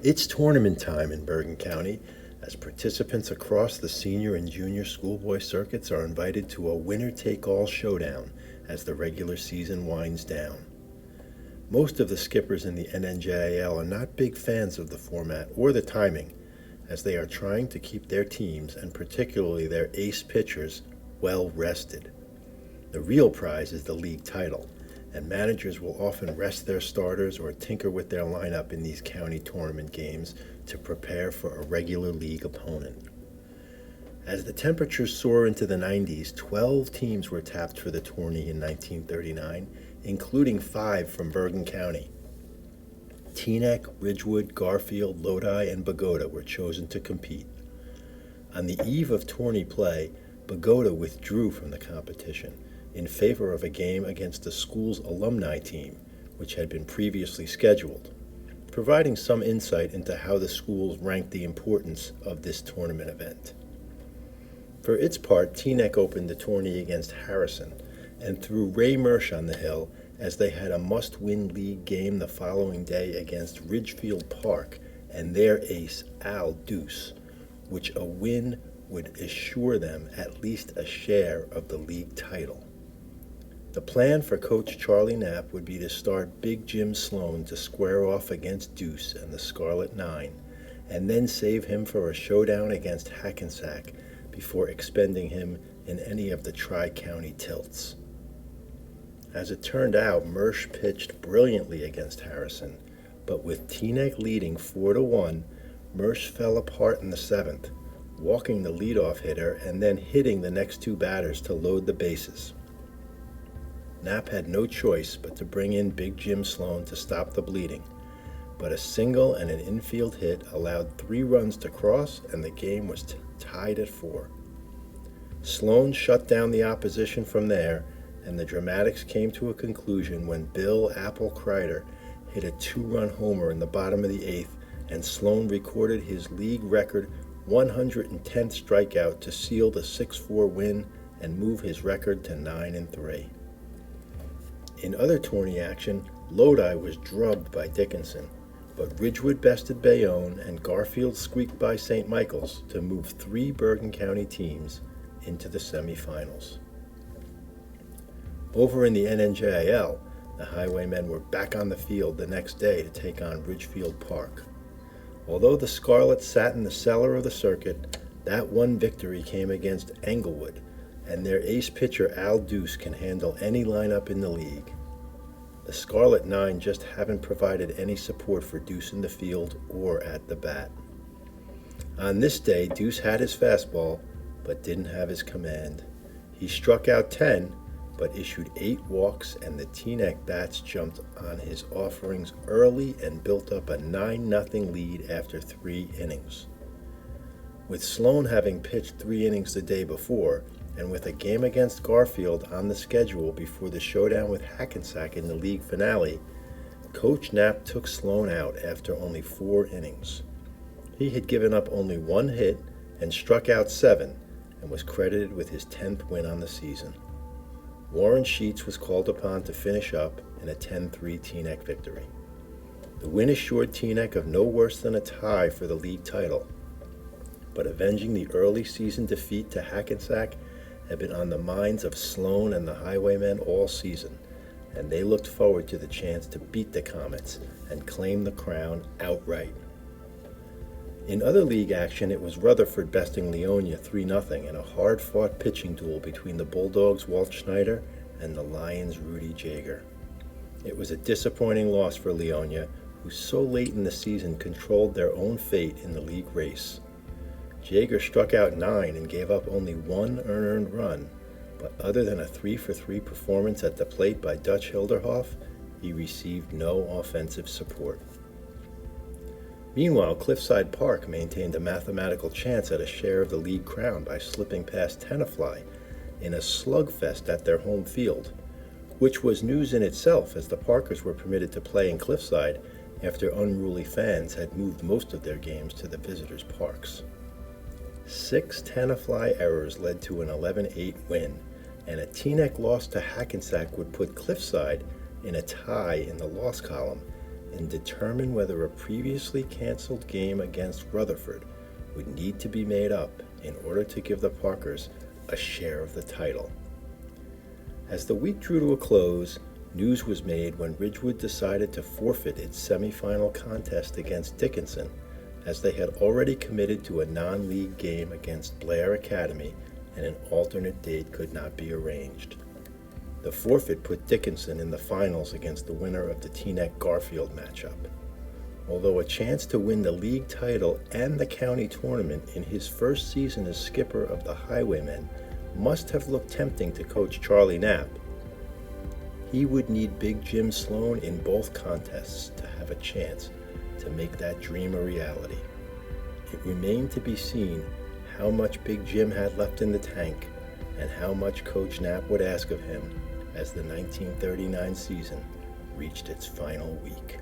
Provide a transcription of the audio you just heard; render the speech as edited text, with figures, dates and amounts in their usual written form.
It's tournament time in Bergen County as participants across the senior and junior schoolboy circuits are invited to a winner-take-all showdown as the regular season winds down. Most of the skippers in the NNJAL are not big fans of the format or the timing, as they are trying to keep their teams, and particularly their ace pitchers, well rested. The real prize is the league title, and managers will often rest their starters or tinker with their lineup in these county tournament games to prepare for a regular league opponent. As the temperatures soar into the 90s, 12 teams were tapped for the tourney in 1939, including 5 from Bergen County. Teaneck, Ridgewood, Garfield, Lodi, and Bogota were chosen to compete. On the eve of tourney play, Bogota withdrew from the competition in favor of a game against the school's alumni team, which had been previously scheduled, providing some insight into how the schools ranked the importance of this tournament event. For its part, Teaneck opened the tourney against Harrison and threw Ray Mersch on the hill as they had a must-win league game the following day against Ridgefield Park and their ace, Al Deuce, which a win would assure them at least a share of the league title. The plan for Coach Charlie Knapp would be to start Big Jim Sloan to square off against Deuce and the Scarlet Nine, and then save him for a showdown against Hackensack before expending him in any of the Tri-County tilts. As it turned out, Mersch pitched brilliantly against Harrison, but with Teaneck leading 4-1, Mersch fell apart in the 7th, walking the leadoff hitter and then hitting the next 2 batters to load the bases. Knapp had no choice but to bring in Big Jim Sloan to stop the bleeding, but a single and an infield hit allowed 3 runs to cross and the game was tied at 4. Sloan shut down the opposition from there, and the dramatics came to a conclusion when Bill Apple Kreider hit a 2-run homer in the bottom of the 8th, and Sloan recorded his league record 110th strikeout to seal the 6-4 win and move his record to 9-3. In other tourney action, Lodi was drubbed by Dickinson, but Ridgewood bested Bayonne and Garfield squeaked by St. Michael's to move 3 Bergen County teams into the semifinals. Over in the NNJAL, the Highwaymen were back on the field the next day to take on Ridgefield Park. Although the Scarlets sat in the cellar of the circuit, that one victory came against Englewood, and their ace pitcher Al Deuce can handle any lineup in the league. The Scarlet Nine just haven't provided any support for Deuce in the field or at the bat. On this day, Deuce had his fastball, but didn't have his command. He struck out 10, but issued 8 walks, and the Teaneck bats jumped on his offerings early and built up a 9-0 lead after 3 innings. With Sloan having pitched 3 innings the day before, and with a game against Garfield on the schedule before the showdown with Hackensack in the league finale, Coach Knapp took Sloan out after only 4 innings. He had given up only 1 hit and struck out 7, and was credited with his 10th win on the season. Warren Sheets was called upon to finish up in a 10-3 Teaneck victory. The win assured Teaneck of no worse than a tie for the league title, but avenging the early season defeat to Hackensack had been on the minds of Sloan and the Highwaymen all season, and they looked forward to the chance to beat the Comets and claim the crown outright. In other league action, it was Rutherford besting Leonia 3-0 in a hard-fought pitching duel between the Bulldogs' Walt Schneider and the Lions' Rudy Jaeger. It was a disappointing loss for Leonia, who so late in the season controlled their own fate in the league race. Jaeger struck out 9 and gave up only 1 unearned run, but other than a 3-for-3 performance at the plate by Dutch Hilderhoff, he received no offensive support. Meanwhile, Cliffside Park maintained a mathematical chance at a share of the league crown by slipping past Tenafly in a slugfest at their home field, which was news in itself as the Parkers were permitted to play in Cliffside after unruly fans had moved most of their games to the visitors' parks. 6 Tenafly errors led to an 11-8 win, and a Teaneck loss to Hackensack would put Cliffside in a tie in the loss column and determine whether a previously canceled game against Rutherford would need to be made up in order to give the Parkers a share of the title. As the week drew to a close, news was made when Ridgewood decided to forfeit its semifinal contest against Dickinson, as they had already committed to a non-league game against Blair Academy and an alternate date could not be arranged. The forfeit put Dickinson in the finals against the winner of the Teaneck-Garfield matchup. Although a chance to win the league title and the county tournament in his first season as skipper of the Highwaymen must have looked tempting to coach Charlie Knapp, he would need Big Jim Sloan in both contests to have a chance to make that dream a reality. It remained to be seen how much Big Jim had left in the tank and how much Coach Knapp would ask of him as the 1939 season reached its final week.